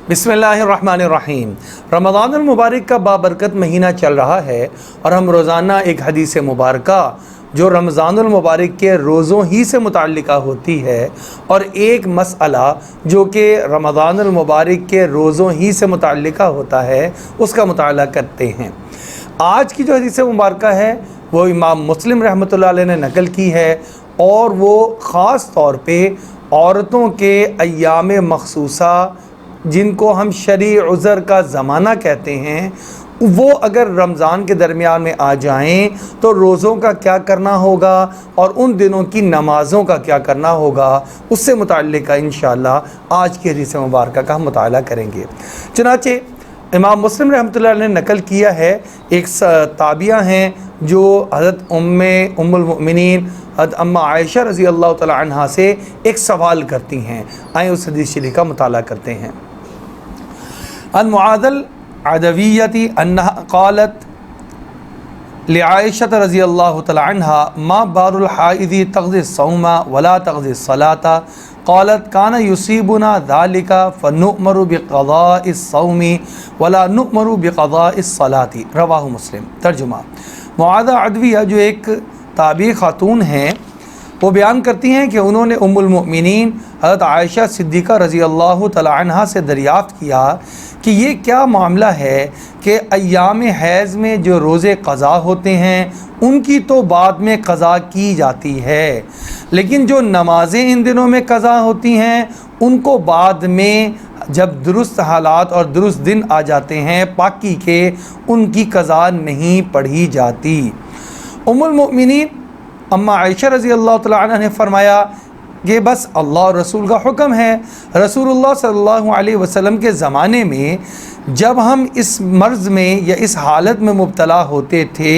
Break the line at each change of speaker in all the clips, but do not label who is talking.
बिस्मिल्लाहिर्रहमानिर्रहीम। रमज़ानुल मुबारक का बाबरकत महीना चल रहा है और हम रोज़ाना एक हदीस मुबारका जो रमज़ानुल मुबारक के रोज़ों ही से मुताल्लिक़ा होती है और एक मसला जो कि रमज़ानुल मुबारक के रोज़ों ही से मुताल्लिक़ा होता है उसका मुताला करते हैं। आज की जो हदीस मुबारका है वो इमाम मुस्लिम रहमतुल्लाह अलैह ने नकल की है और वो ख़ास तौर पे औरतों के अय्याम मखसूसा जिनको हम शरई उज़र का ज़माना कहते हैं, वो अगर रमज़ान के दरमियान में आ जाएं तो रोज़ों का क्या करना होगा और उन दिनों की नमाज़ों का क्या करना होगा, उससे मुताल्लिक़ इंशाअल्लाह आज की हदीस मुबारका का हम मुताला करेंगे। चनाचे इमाम मुस्लिम रहमतुल्लाह अलैह ने नकल किया है, एक ताबिया हैं जो हज़रत उम्मुल मोमिनीन हज़रत अम्मा आयशा रज़ी अल्लाह तआला अन्हा से एक सवाल करती हैं। आए उस हदीस शरीफ का मुताला करते हैं। अन मुआज़ल अदवियती अन्हा क़ालत लिआयशा रज़ी अल्लाह तआला अन्हा मा बारुल हाइज़ी तग़ज़ी सौमा वला तग़ज़ी सलाता क़ालत काना युसीबुना ज़ालिका फ़नुअमरु बिक़ज़ाइस सौमी वला नुअमरु बिक़ज़ाइस सलाती। रवाहु मुस्लिम। तर्जुमा, मुआज़ा अदविया जो एक ताबी खातून हैं वो बयान करती हैं कि उन्होंने उम्मुल मोमिनीन हज़रत आयशा सिद्दीक़ा रज़ी अल्लाह तआला अन्हा से दरियाफ़्त किया कि ये क्या मामला है कि अय्याम हैज़ में जो रोज़े क़ज़ा होते हैं उनकी तो बाद में क़ज़ा की जाती है, लेकिन जो नमाज़ें इन दिनों में क़ज़ा होती हैं उनको बाद में जब दुरुस्त हालात और दुरुस्त दिन आ जाते हैं पाकी के, उनकी क़ज़ा नहीं पढ़ी जाती। उम्मुल मोमिनीन अम्मा आयशा रज़ी अल्लाह तआला अन्हा ने फ़रमाया कि बस अल्लाह और रसूल का हुक्म है। रसूलुल्लाह सल्लल्लाहु अलैहि वसल्लम के ज़माने में जब हम इस मर्ज़ में या इस हालत में मुब्तला होते थे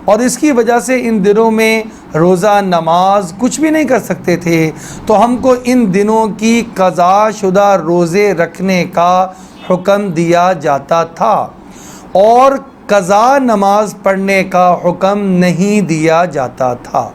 और इसकी वजह से इन दिनों में रोज़ा नमाज कुछ भी नहीं कर सकते थे, तो हमको इन दिनों की क़ज़ा शुदा रोज़े रखने का हुक्म दिया जाता था और क़ज़ा नमाज पढ़ने का हुक्म नहीं दिया जाता था।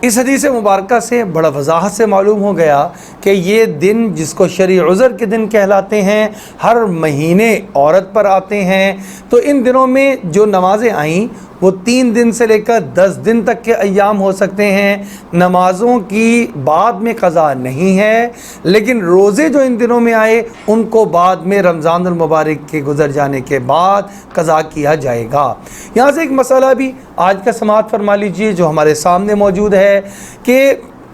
इस हदीस मुबारका से बड़ा वजाहत से मालूम हो गया कि ये दिन जिसको शरई उज़र के दिन कहलाते हैं हर महीने औरत पर आते हैं। तो इन दिनों में जो नमाज़ें आईं वो 3 दिन से लेकर 10 दिन तक के अय्याम हो सकते हैं। नमाज़ों की बाद में क़ज़ा नहीं है, लेकिन रोज़े जो इन दिनों में आए उनको बाद में रमज़ानुल मुबारक के गुज़र जाने के बाद क़ज़ा किया जाएगा। यहाँ से एक मसला भी आज का समाअत फरमा लीजिए जो हमारे सामने मौजूद है कि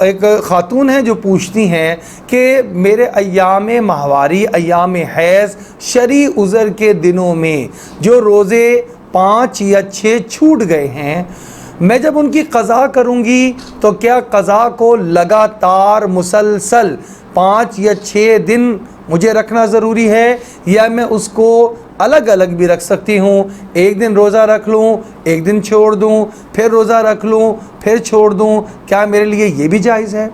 एक ख़ातून है जो पूछती हैं कि मेरे अय्याम माहवारी अय्याम हैज़ शरई उज़र के दिनों में जो रोज़े 5 या 6 छूट गए हैं, मैं जब उनकी क़ज़ा करूँगी तो क्या क़ज़ा को लगातार मुसलसल 5 या 6 दिन मुझे रखना ज़रूरी है या मैं उसको अलग अलग भी रख सकती हूँ? एक दिन रोज़ा रख लूँ, एक दिन छोड़ दूँ, फिर रोज़ा रख लूँ, फिर छोड़ दूँ, क्या मेरे लिए ये भी जायज़ है?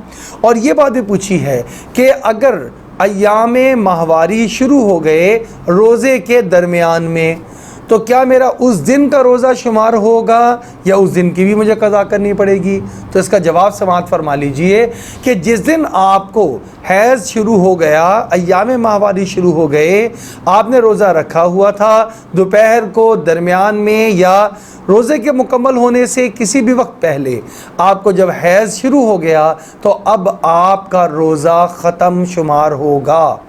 और ये बात भी पूछी है कि अगर अय्याम माहवारी शुरू हो गए रोज़े के दरमियान में तो क्या मेरा उस दिन का रोज़ा शुमार होगा या उस दिन की भी मुझे क़ज़ा करनी पड़ेगी? तो इसका जवाब समाअत फरमा लीजिए कि जिस दिन आपको हैज़ शुरू हो गया, अय्याम माहवारी शुरू हो गए, आपने रोज़ा रखा हुआ था, दोपहर को, दरमियान में या रोज़े के मुकम्मल होने से किसी भी वक्त पहले आपको जब हैज़ शुरू हो गया तो अब आपका रोज़ा ख़त्म शुमार होगा।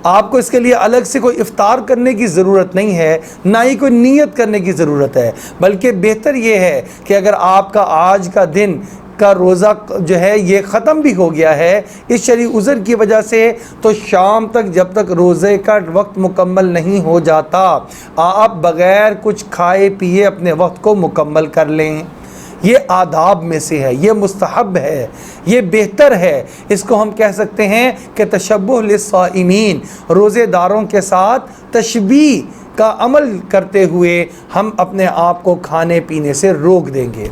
आपको इसके लिए अलग से कोई इफ्तार करने की ज़रूरत नहीं है, ना ही कोई नियत करने की ज़रूरत है, बल्कि बेहतर ये है कि अगर आपका आज का दिन का रोज़ा जो है ये ख़त्म भी हो गया है इस शरई उज़र की वजह से, तो शाम तक जब तक रोज़े का वक्त मुकम्मल नहीं हो जाता आप बग़ैर कुछ खाए पिए अपने वक्त को मुकम्मल कर लें। ये आदाब में से है, ये मुस्तहब है, ये बेहतर है। इसको हम कह सकते हैं कि तशब्बुह लिस्साइमीन, रोज़ेदारों के साथ तशबीह का अमल करते हुए हम अपने आप को खाने पीने से रोक देंगे।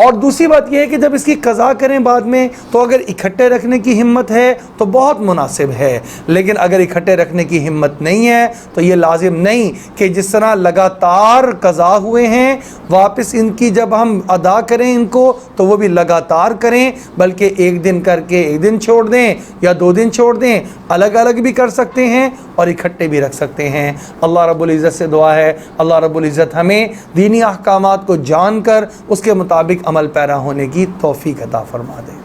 और दूसरी बात यह है कि जब इसकी कज़ा करें बाद में, तो अगर इकट्ठे रखने की हिम्मत है तो बहुत मुनासिब है, लेकिन अगर इकट्ठे रखने की हिम्मत नहीं है तो ये लाजिम नहीं कि जिस तरह लगातार कज़ा हुए हैं वापस इनकी जब हम अदा करें इनको तो वो भी लगातार करें, बल्कि एक दिन करके एक दिन छोड़ दें या 2 दिन छोड़ दें, अलग अलग भी कर सकते हैं और इकट्ठे भी रख सकते हैं। अल्लाह रब्बुल इज़्ज़त से दुआ है अल्लाह रब्बुल इज़्ज़त हमें दीनी अहकामात को जानकर उसके मुताबिक अमल पैरा होने की तौफीक अता फरमा दे।